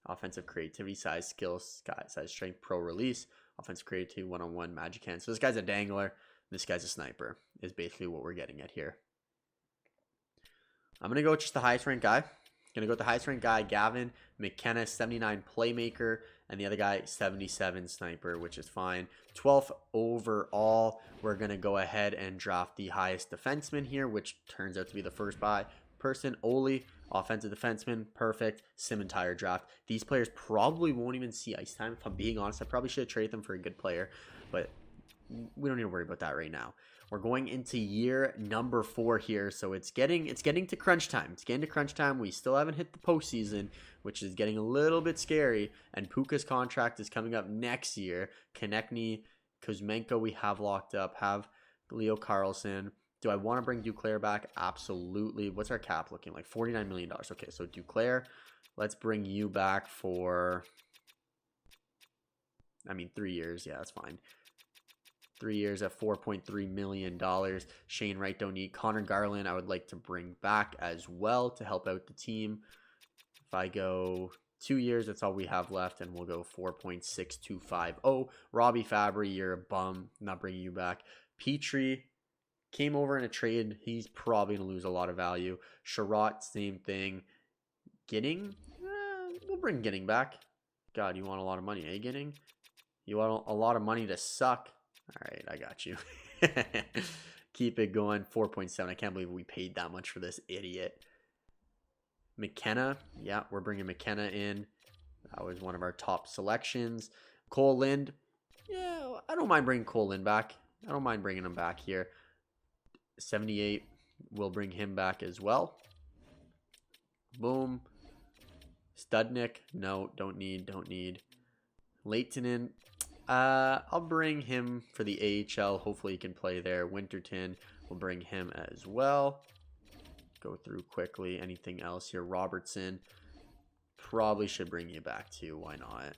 Offensive creativity, size, skills, size, strength, pro release. Offensive creativity, one-on-one, magic hand. So this guy's a dangler. This guy's a sniper, is basically what we're getting at here. I'm going to go with just the highest ranked guy. Going to go with the highest ranked guy, Gavin McKenna, 79 playmaker, and the other guy, 77 sniper, which is fine. 12th overall, we're going to go ahead and draft the highest defenseman here, which turns out to be the first person, Oli, offensive defenseman, perfect. Sim entire draft. These players probably won't even see ice time. If I'm being honest, I probably should have traded them for a good player, but we don't need to worry about that right now. We're going into year number 4 here, so it's getting to crunch time. It's getting to crunch time. We still haven't hit the postseason, which is getting a little bit scary. And Puka's contract is coming up next year. Konechny, Kuzmenko we have locked up. Have Leo Carlson. Do I want to bring Duclair back? Absolutely. What's our cap looking like? $49 million. Okay, so Duclair, let's bring you back for, 3 years. Yeah, that's fine. 3 years at $4.3 million. Shane Wright don't need. Connor Garland I would like to bring back as well to help out the team. If I go 2 years, that's all we have left, and we'll go 4.6250. Robbie Fabry, you're a bum. Not bringing you back. Petrie came over in a trade. He's probably going to lose a lot of value. Sherratt, same thing. Gidding? We'll bring Gidding back. God, you want a lot of money, eh, Gidding? You want a lot of money to suck? All right, I got you. Keep it going. 4.7. I can't believe we paid that much for this idiot. McKenna. Yeah, we're bringing McKenna in. That was one of our top selections. Cole Lind. Yeah, I don't mind bringing Cole Lind back. I don't mind bringing him back here. 78. We'll bring him back as well. Boom. Studnick. No, don't need. Lehtinen. I'll bring him for the AHL. Hopefully he can play there. Winterton, we'll bring him as well. Go through quickly. Anything else here? Robertson. Probably should bring you back too. Why not?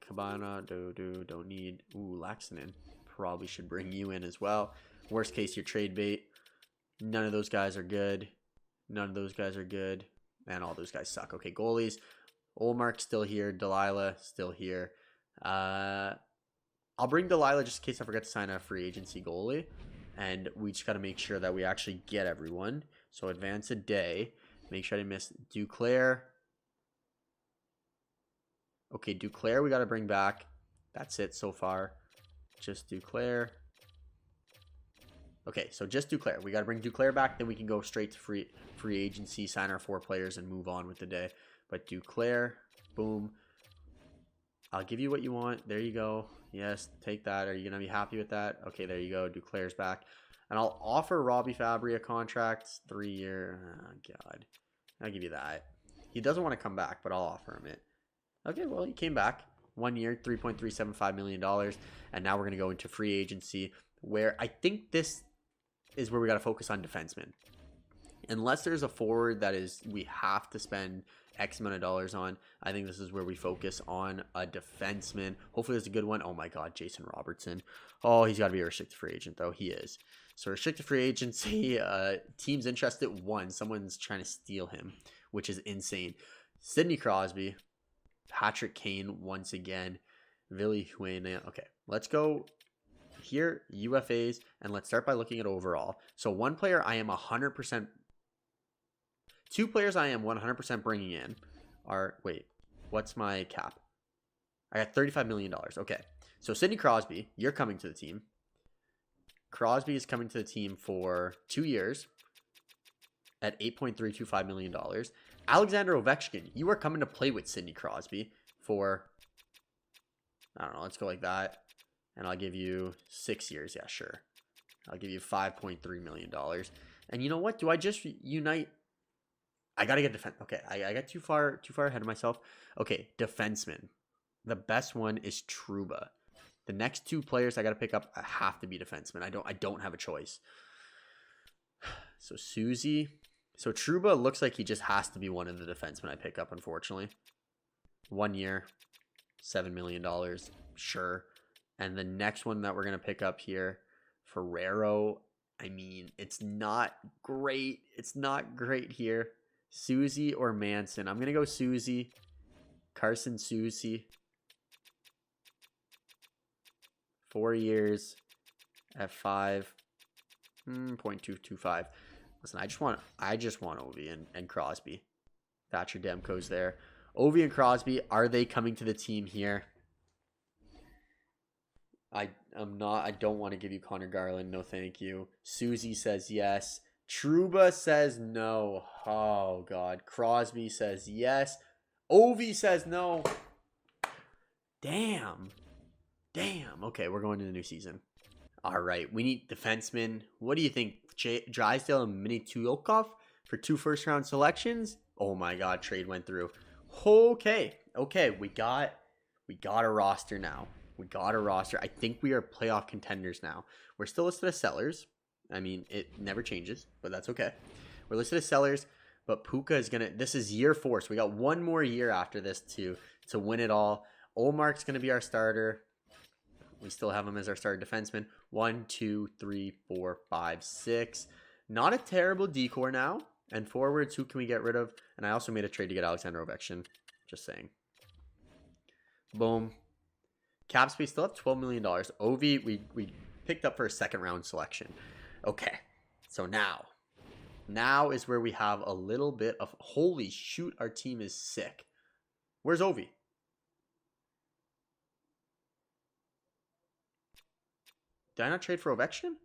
Cabana, don't need. Ooh, Laxinen. Probably should bring you in as well. Worst case, your trade bait. None of those guys are good. And all those guys suck. Okay, goalies. Olmark still here. Delilah still here. I'll bring Delilah just in case I forget to sign a free agency goalie. And we just got to make sure that we actually get everyone. So advance a day. Make sure I didn't miss Duclair. Okay, Duclair we got to bring back. That's it so far. Just Duclair. Okay, so just Duclair. We got to bring Duclair back. Then we can go straight to free agency, sign our 4 players, and move on with the day. But Duclair, boom. I'll give you what you want. There you go. Yes, take that. Are you going to be happy with that? Okay, there you go. Duclair's back. And I'll offer Robbie Fabry a contract. 3-year. Oh, God. I'll give you that. He doesn't want to come back, but I'll offer him it. Okay, well, he came back. 1 year, $3.375 million. And now we're going to go into free agency, where I think this is where we got to focus on defensemen. Unless there's a forward that is we have to spend X amount of dollars on, I think this is where we focus on a defenseman. Hopefully there's a good one. Oh my God, Jason Robertson. Oh, he's got to be a restricted free agent though. He is. So restricted free agency, teams interested. 1, someone's trying to steal him, which is insane. Sidney Crosby, Patrick Kane once again, Ville Huene. Okay, let's go here, UFAs, and let's start by looking at overall. So 1 player I am 100%. 2 players I am 100% bringing in are, wait, what's my cap? I got $35 million. Okay, so Sidney Crosby, you're coming to the team. Crosby is coming to the team for 2 years at $8.325 million. Alexander Ovechkin, you are coming to play with Sidney Crosby for, I don't know, let's go like that. And I'll give you 6 years. Yeah, sure. I'll give you $5.3 million. And you know what? Do I just unite? I got to get defense. Okay, I got too far ahead of myself. Okay, defenseman. The best one is Trouba. The next 2 players I got to pick up have to be defensemen. I don't have a choice. So Susie. So Trouba looks like he just has to be one of the defensemen I pick up, unfortunately. 1 year, $7 million. Sure. And the next one that we're going to pick up here, Ferrero. I mean, it's not great. It's not great here. Susie or Manson. I'm going to go Susie. Carson Susie. 4 years at 5.225. Listen, I just want Ovi and Crosby. Thatcher Demko's there. Ovi and Crosby, are they coming to the team here? I don't want to give you Connor Garland. No, thank you. Susie says yes. Trouba says no. Oh, God. Crosby says yes. Ovi says no. Damn. Damn. Okay, we're going to the new season. All right, we need defensemen. What do you think? Drysdale and Mintyukov for 2 first-round selections? Oh my God, trade went through. Okay, we got a roster now. We got a roster. I think we are playoff contenders now. We're still listed as sellers. I mean, it never changes, but that's okay. We're listed as sellers, but Puka is gonna. This is year 4, so we got one more year after this to win it all. Olmark's gonna be our starter. We still have him as our starter defenseman. 1, 2, 3, 4, 5, 6. Not a terrible decor now. And forwards, who can we get rid of? And I also made a trade to get Alexander Ovechkin. Just saying. Boom. Cap space still have $12 million. Ovi, we picked up for a 2nd round selection. Okay. So now is where we have a little bit of, holy shoot, our team is sick. Where's Ovi? Did I not trade for Ovechkin?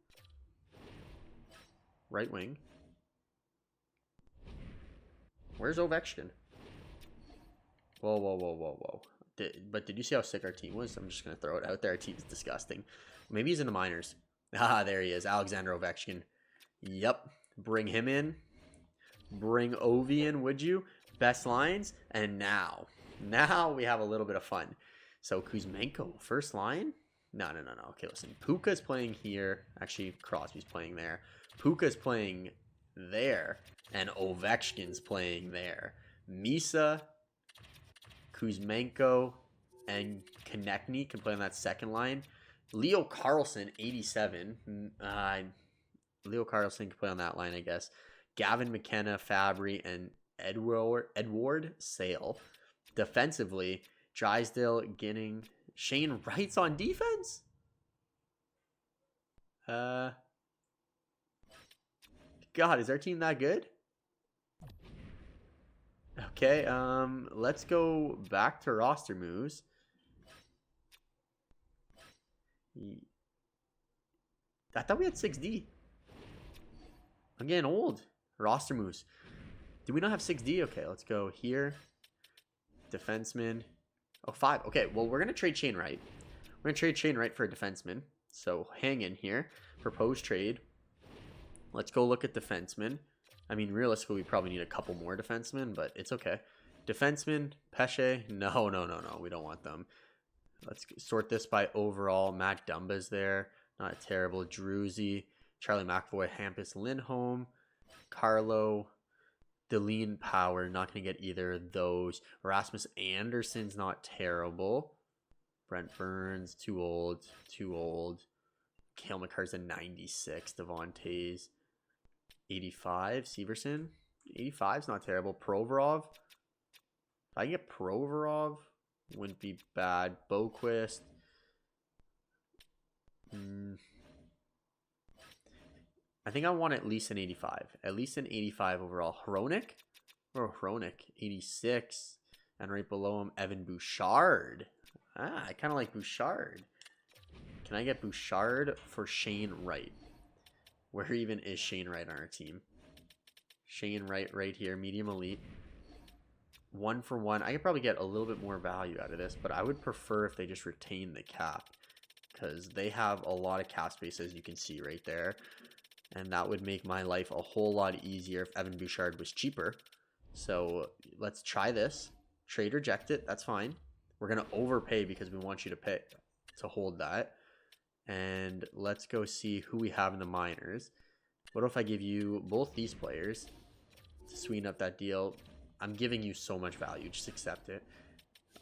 Right wing. Where's Ovechkin? Whoa. But did you see how sick our team was? I'm just going to throw it out there. Our team is disgusting. Maybe he's in the minors. Ah, there he is. Alexander Ovechkin. Yep. Bring him in. Bring Ovi in, would you? Best lines. And now we have a little bit of fun. So Kuzmenko, first line? No. Okay, listen. Puka's playing here. Actually, Crosby's playing there. Puka's playing there. And Ovechkin's playing there. Misa, Kuzmenko, and Konechny can play on that 2nd line. Leo Carlson, 87. Leo Carlson can play on that line, I guess. Gavin McKenna, Fabry, and Edward Sale. Defensively, Drysdale, Ginning, Shane Wright's on defense? God, is our team that good? Okay, let's go back to roster moves. I thought we had 6D. I'm getting old. Roster moves. Do we not have 6D? Okay, let's go here. Defenseman. Oh, 5. Okay, well, we're going to trade Shane Wright. We're going to trade Shane Wright for a defenseman. So hang in here. Proposed trade. Let's go look at defenseman. I mean, realistically, we probably need a couple more defensemen, but it's okay. Defenseman, Pesce. No. We don't want them. Let's sort this by overall. Matt Dumba's there. Not terrible. Druzy, Charlie McAvoy, Hampus Lindholm, Carlo, Deline Power. Not going to get either of those. Rasmus Anderson's not terrible. Brent Burns, too old. Cale Makar's a 96. Devontae's 85. Severson, 85's not terrible. Provorov. If I get Provorov, wouldn't be bad. Boquist. I think I want at least an 85. At least an 85 overall. Hronik? Oh, Hronik. 86. And right below him, Evan Bouchard. I kind of like Bouchard. Can I get Bouchard for Shane Wright? Where even is Shane Wright on our team? Shane Wright right here, medium elite. 1 for 1. I could probably get a little bit more value out of this, but I would prefer if they just retain the cap, because they have a lot of cap space, as you can see right there. And that would make my life a whole lot easier if Evan Bouchard was cheaper. So let's try this. Trade reject it. That's fine. We're going to overpay because we want you to pay to hold that. And let's go see who we have in the minors. What if I give you both these players to sweeten up that deal? I'm giving you so much value. Just accept it.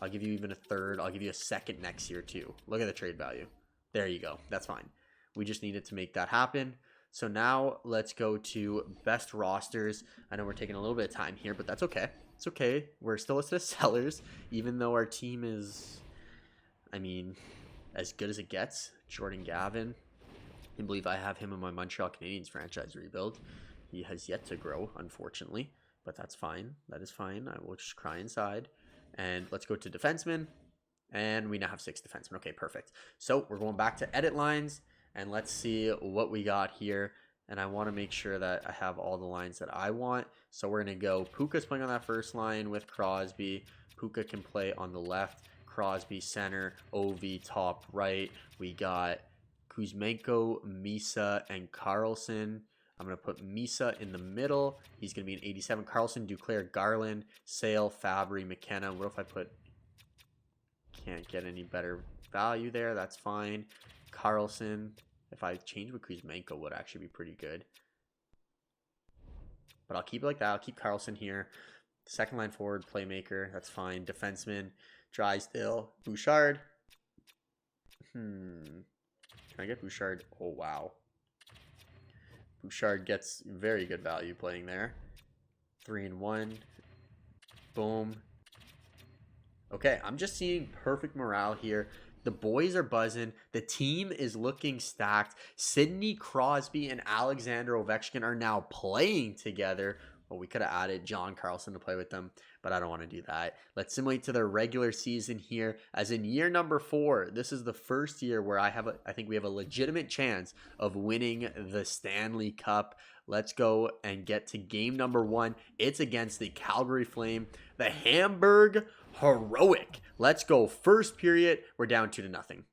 I'll give you even a 3rd. I'll give you a 2nd next year too. Look at the trade value. There you go. That's fine. We just needed to make that happen. So now let's go to best rosters. I know we're taking a little bit of time here, but that's okay. It's okay. We're still listed as sellers, even though our team is, I mean, as good as it gets. Jordan Gavin. I believe I have him in my Montreal Canadiens franchise rebuild. He has yet to grow, unfortunately, but that's fine. That is fine. I will just cry inside. And let's go to defensemen. And we now have 6 defensemen. Okay, perfect. So we're going back to edit lines. And let's see what we got here. And I want to make sure that I have all the lines that I want. So we're going to go. Puka's playing on that first line with Crosby. Puka can play on the left. Crosby center, Ovi top right. We got Kuzmenko, Misa, and Carlson. I'm going to put Misa in the middle. He's going to be an 87. Carlson, Duclair, Garland, Sale, Fabry, McKenna. What if I put... Can't get any better value there. That's fine. Carlson. If I change with Kuzmenko, would actually be pretty good. But I'll keep it like that. I'll keep Carlson here. Second line forward, playmaker. That's fine. Defenseman, Drysdale, Bouchard. Can I get Bouchard? Oh, wow. Bouchard gets very good value playing there. 3-1. Boom. Okay, I'm just seeing perfect morale here. The boys are buzzing. The team is looking stacked. Sidney Crosby and Alexander Ovechkin are now playing together. Well, we could have added John Carlson to play with them, but I don't want to do that. Let's simulate to their regular season here. As in year number 4, this is the first year where I think we have a legitimate chance of winning the Stanley Cup. Let's go and get to game number 1. It's against the Calgary Flame, the Hamburg Heroic. Let's go. First period, we're down 2-0.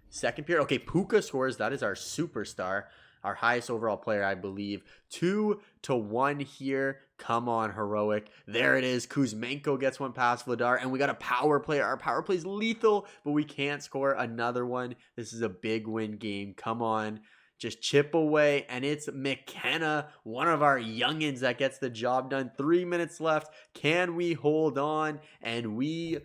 Second period, okay, Puka scores. That is our superstar, our highest overall player, I believe. 2-1 here. Come on, Heroic. There it is. Kuzmenko gets one past Vladar, and we got a power play. Our power play is lethal, but we can't score another one. This is a big win game. Come on. Just chip away, and it's McKenna, one of our youngins, that gets the job done. 3 minutes left. Can we hold on? And we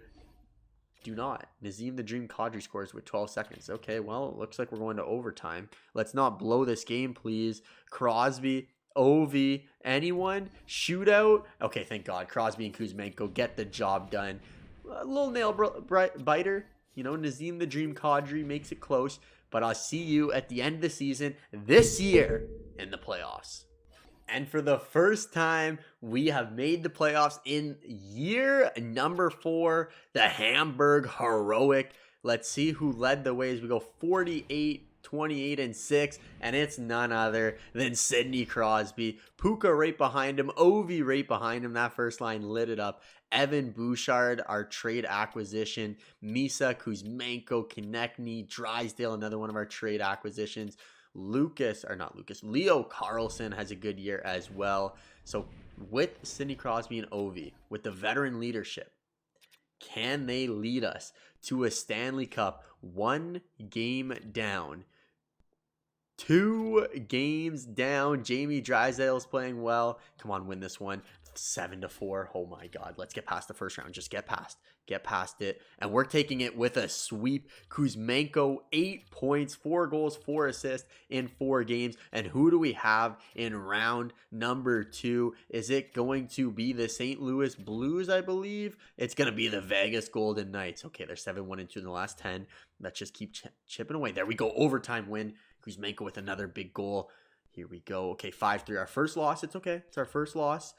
do not. Nazim the Dream Kadri scores with 12 seconds. Okay, well, it looks like we're going to overtime. Let's not blow this game, please. Crosby, Ovi, anyone? Shootout? Okay, thank God. Crosby and Kuzmenko get the job done. A little nail biter. You know, Nazim the Dream Kadri makes it close. But I'll see you at the end of the season this year in the playoffs. And for the first time, we have made the playoffs in year number 4, the Hamburg Heroic. Let's see who led the way as we go 48, 28, and 6. And it's none other than Sidney Crosby. Puka right behind him. Ovi right behind him. That first line lit it up. Evan Bouchard, our trade acquisition. Misa, Kuzmenko, Konechny, Drysdale, another one of our trade acquisitions. Leo Carlson has a good year as well. So with Sidney Crosby and Ovi, with the veteran leadership, can they lead us to a Stanley Cup 1 game down? 2 games down. Jamie Drysdale's playing well. Come on, win this one. 7-4. Oh my God. Let's get past the first round. Just get past it. And we're taking it with a sweep. Kuzmenko, 8 points, 4 goals, 4 assists in 4 games. And who do we have in round number 2? Is it going to be the St. Louis Blues, I believe? It's going to be the Vegas Golden Knights. Okay, they're 7-1-2 in the last 10. Let's just keep chipping away. There we go. Overtime win. Kuzmenko with another big goal. Here we go. Okay, 5-3. Our first loss. It's okay. It's our first loss.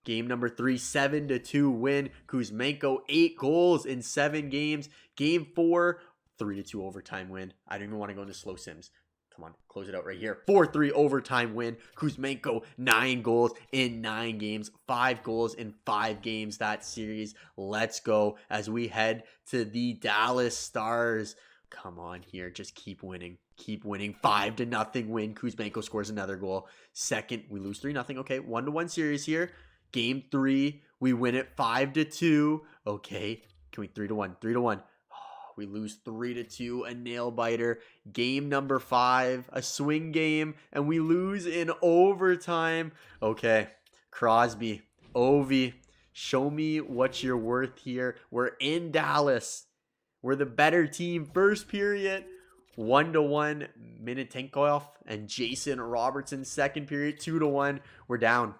Game number 3, 7-2 win. Kuzmenko, 8 goals in 7 games. Game 4, 3-2 overtime win. I don't even want to go into slow sims. Come on, close it out right here. 4-3 overtime win. Kuzmenko, 9 goals in 9 games. 5 goals in 5 games that series. Let's go as we head to the Dallas Stars. Come on here. Just keep winning. Keep winning. 5-0 win. Kuzmenko scores another goal. Second, we lose 3-0. Okay, 1-1 series here. Game 3, we win it 5-2. Okay, can we 3-1? 3-1. Oh, we lose 3-2, a nail biter. Game number 5, a swing game, and we lose in overtime. Okay, Crosby, Ovi, show me what you're worth here. We're in Dallas. We're the better team. First period, 1-1. Minitenkov and Jason Robertson. Second period, 2-1. We're down.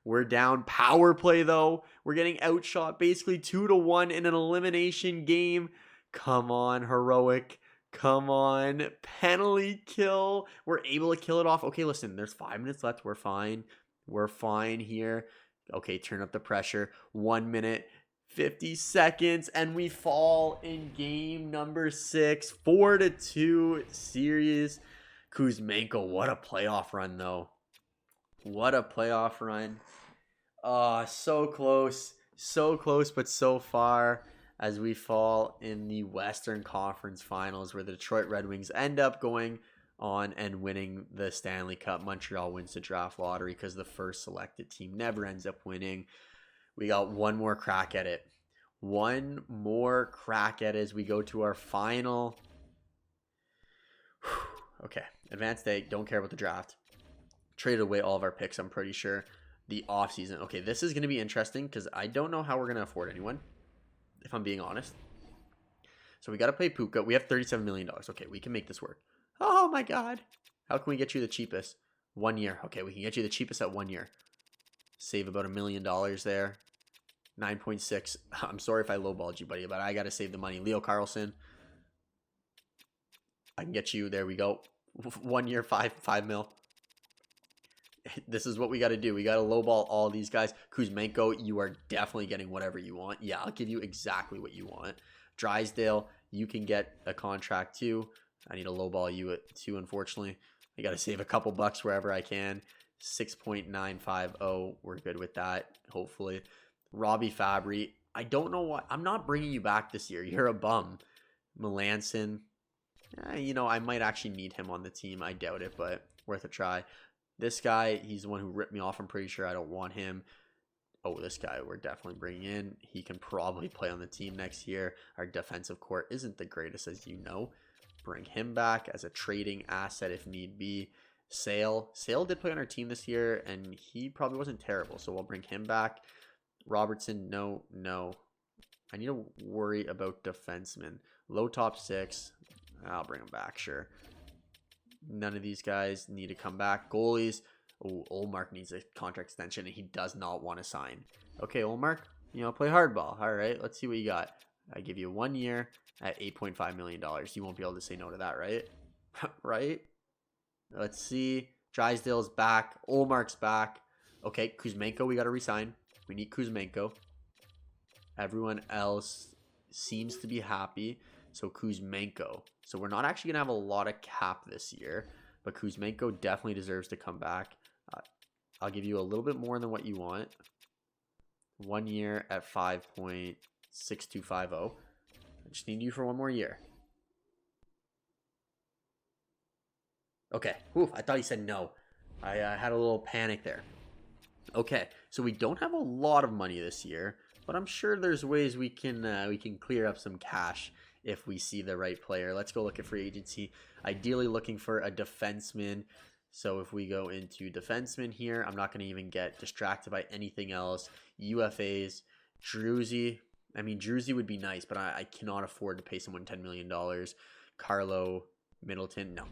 We're down. Power play, though. We're getting outshot basically 2-1 in an elimination game. Come on, Heroic. Come on. Penalty kill. We're able to kill it off. Okay, listen, there's 5 minutes left. We're fine. We're fine here. Okay, turn up the pressure. 1 minute, 50 seconds, and we fall in game number 6. 4-2 series. Kuzmenko, what a playoff run, though. What a playoff run. So close, but so far. as we fall in the Western Conference Finals, where the Detroit Red Wings end up going on and winning the Stanley Cup. Montreal wins the draft lottery because the first selected team never ends up winning. We got one more crack at it. One more crack at it as we go to our final. Okay, advanced day. Don't care about the draft. Traded away all of our picks, I'm pretty sure. The offseason. Okay, this is going to be interesting because I don't know how we're going to afford anyone, if I'm being honest. So we got to pay Puka. We have $37 million. Okay, we can make this work. Oh my God. How can we get you the cheapest? 1 year. Okay, we can get you the cheapest at 1 year. Save about $1 million there. 9.6. I'm sorry if I lowballed you, buddy, but I got to save the money. Leo Carlson. I can get you. There we go. 1 year, 5 mil. This is what we got to do. We got to lowball all these guys. Kuzmenko, you are definitely getting whatever you want. Yeah, I'll give you exactly what you want. Drysdale, you can get a contract too. I need to lowball you at 2, unfortunately. I got to save a couple bucks wherever I can. 6.950. We're good with that, hopefully. Robbie Fabry, I don't know why. I'm not bringing you back this year. You're a bum. Melanson, I might actually need him on the team. I doubt it, but worth a try. This guy, he's the one who ripped me off. I'm pretty sure I don't want him. Oh, this guy we're definitely bringing in. He can probably play on the team next year. Our defensive core isn't the greatest, as you know. Bring him back as a trading asset if need be. Sale did play on our team this year, and he probably wasn't terrible, so we'll bring him back. Robertson, no. I need to worry about defensemen. Low top 6. I'll bring him back, sure. None of these guys need to come back. Goalies. Oh, Olmark needs a contract extension, and he does not want to sign. Okay, Olmark, play hardball. All right, let's see what you got. I give you 1 year at $8.5 million. You won't be able to say no to that, right? Right? Let's see. Drysdale's back. Olmark's back. Okay, Kuzmenko, we got to resign. We need Kuzmenko. Everyone else seems to be happy. So Kuzmenko. So we're not actually going to have a lot of cap this year, but Kuzmenko definitely deserves to come back. I'll give you a little bit more than what you want. 1 year at 5.6250. I just need you for 1 more year. Okay. Ooh, I thought he said no. I had a little panic there. Okay, so we don't have a lot of money this year, but I'm sure there's ways we can clear up some cash if we see the right player. Let's go look at free agency. Ideally looking for a defenseman. So if we go into defenseman here, I'm not going to even get distracted by anything else. UFAs, Druzy. I mean, Druzy would be nice, but I cannot afford to pay someone $10 million. Carlo, Middleton. No.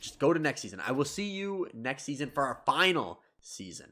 Just go to next season. I will see you next season for our final season.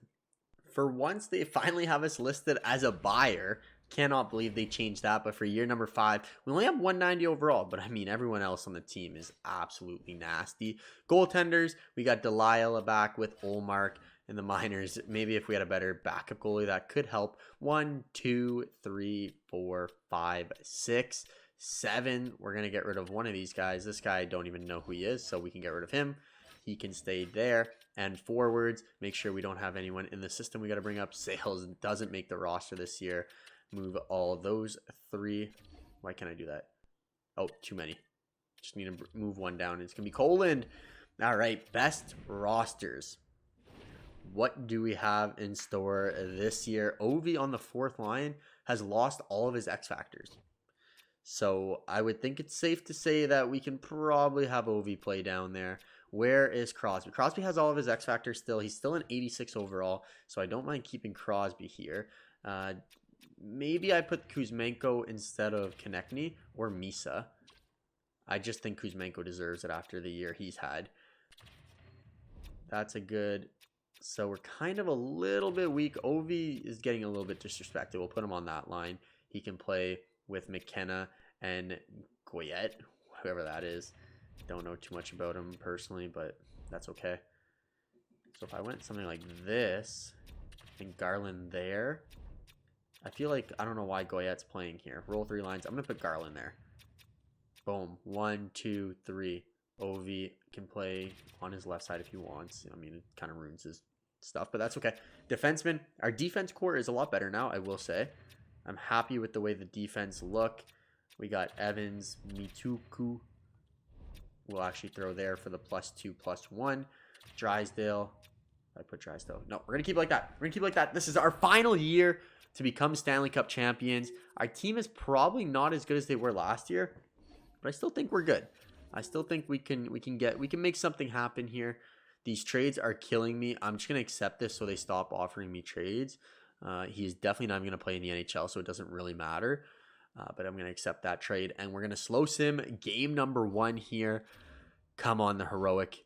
For once, they finally have us listed as a buyer. Cannot believe they changed that. But for year number 5, we only have 190 overall. But I mean, everyone else on the team is absolutely nasty. Goaltenders, we got Delilah back with Olmark in the minors. Maybe if we had a better backup goalie, that could help. 1, 2, 3, 4, 5, 6, 7. We're going to get rid of one of these guys. This guy, I don't even know who he is, so we can get rid of him. He can stay there. And forwards, make sure we don't have anyone in the system. We got to bring up Sales. Doesn't make the roster this year. Move all those 3. Why can't I do that? Oh, too many. Just need to move one down. It's going to be Coland. All right, best rosters. What do we have in store this year? Ovi on the 4th line has lost all of his X factors. So I would think it's safe to say that we can probably have Ovi play down there. Where is Crosby? Crosby has all of his X factors still. He's still an 86 overall, so I don't mind keeping Crosby here. Maybe I put Kuzmenko instead of Konechny or Misa. I just think Kuzmenko deserves it after the year he's had. That's a good... So we're kind of a little bit weak. Ovi is getting a little bit disrespected. We'll put him on that line. He can play with McKenna and Goyette, whoever that is. Don't know too much about him personally, but that's okay. So if I went something like this and Garland there... I feel like, I don't know why Goyette's playing here. Roll 3 lines. I'm going to put Garland there. Boom. 1, 2, 3. Ovi can play on his left side if he wants. I mean, it kind of ruins his stuff, but that's okay. Defenseman. Our defense core is a lot better now, I will say. I'm happy with the way the defense look. We got Evans, Mituku. We'll actually throw there for the +2/+1. Drysdale. I put Drysdale. No, we're going to keep it like that. We're going to keep it like that. This is our final year to become Stanley Cup champions. Our team is probably not as good as they were last year, but I still think we're good. I still think we can make something happen here. These trades are killing me. I'm just going to accept this so they stop offering me trades. He's definitely not going to play in the NHL, so it doesn't really matter. But I'm going to accept that trade, and we're going to slow sim game number 1 here. Come on, the heroic.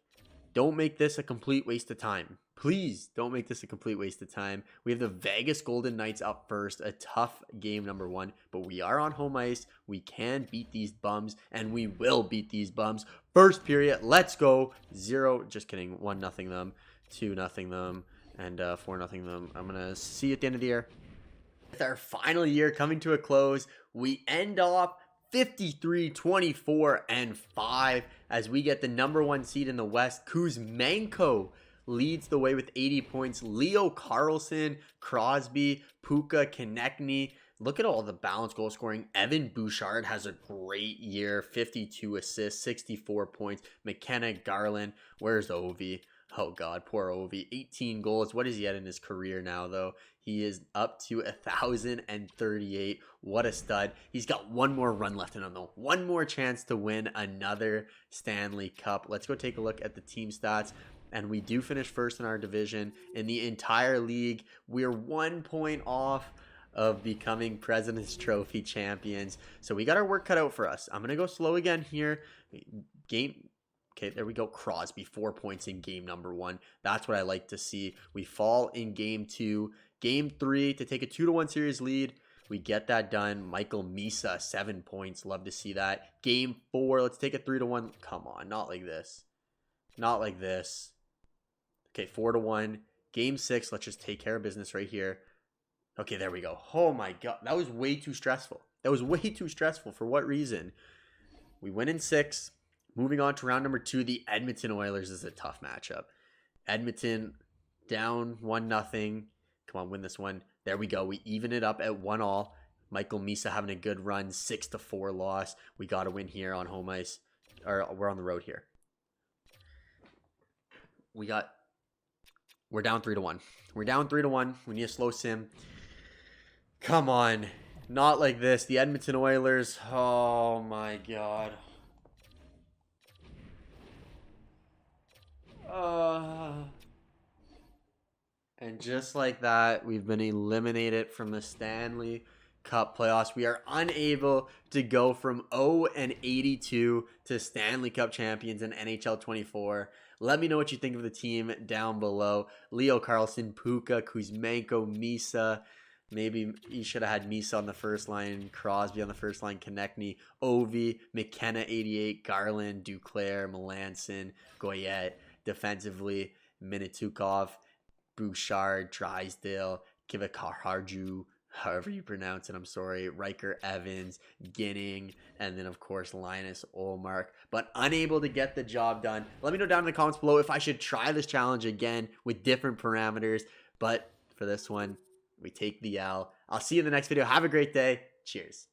Don't make this a complete waste of time. Please don't make this a complete waste of time. We have the Vegas Golden Knights up first. A tough game number 1, but we are on home ice. We can beat these bums, and we will beat these bums. First period, let's go. 0, just kidding, 1-0 them, 2-0 them, and 4-0 them. I'm going to see you at the end of the year. With our final year coming to a close, we end off 53-24-5 as we get the number 1 seed in the West. Kuzmenko leads the way with 80 points. Leo Carlson, Crosby, Puka, Konechny. Look at all the balanced goal scoring. Evan Bouchard has a great year. 52 assists, 64 points. McKenna, Garland. Where's Ovi? Oh, God, poor Ovi. 18 goals. What is he at in his career now, though? He is up to 1,038. What a stud. He's got one more run left in him, though. One more chance to win another Stanley Cup. Let's go take a look at the team stats. And we do finish first in our division. In the entire league, we're 1 point off of becoming President's Trophy champions. So we got our work cut out for us. I'm going to go slow again here. Okay, there we go. Crosby, 4 points in game number 1. That's what I like to see. We fall in game 2. Game 3 to take a 2-1 series lead. We get that done. Michael Misa, 7 points. Love to see that. Game 4, let's take a 3-1. Come on, not like this. Not like this. Okay, 4-1. Game 6, let's just take care of business right here. Okay, there we go. Oh my God, that was way too stressful. That was way too stressful. For what reason? We win in 6. Moving on to round number 2, the Edmonton Oilers is a tough matchup. Edmonton down 1-0. Come on, win this one. There we go. We even it up at 1-1. Michael Misa having a good run, 6-4 loss. We got to win here on home ice. Or we're on the road here. We're down 3-1. We're down 3-1. We need a slow sim. Come on. Not like this. The Edmonton Oilers. Oh my God. And just like that, we've been eliminated from the Stanley Cup playoffs. We are unable to go from 0-82 to Stanley Cup champions in NHL 24. Let me know what you think of the team down below. Leo Carlson, Puka, Kuzmenko, Misa. Maybe you should have had Misa on the first line, Crosby on the first line, Konechny, Ovi, McKenna 88, Garland, Duclair, Melanson, Goyette. Defensively, Minitukov, Bouchard, Drysdale, Kivikaharju, however you pronounce it, I'm sorry, Riker Evans, Ginning, and then, of course, Linus Olmark. But unable to get the job done. Let me know down in the comments below if I should try this challenge again with different parameters. But for this one, we take the L. I'll see you in the next video. Have a great day. Cheers.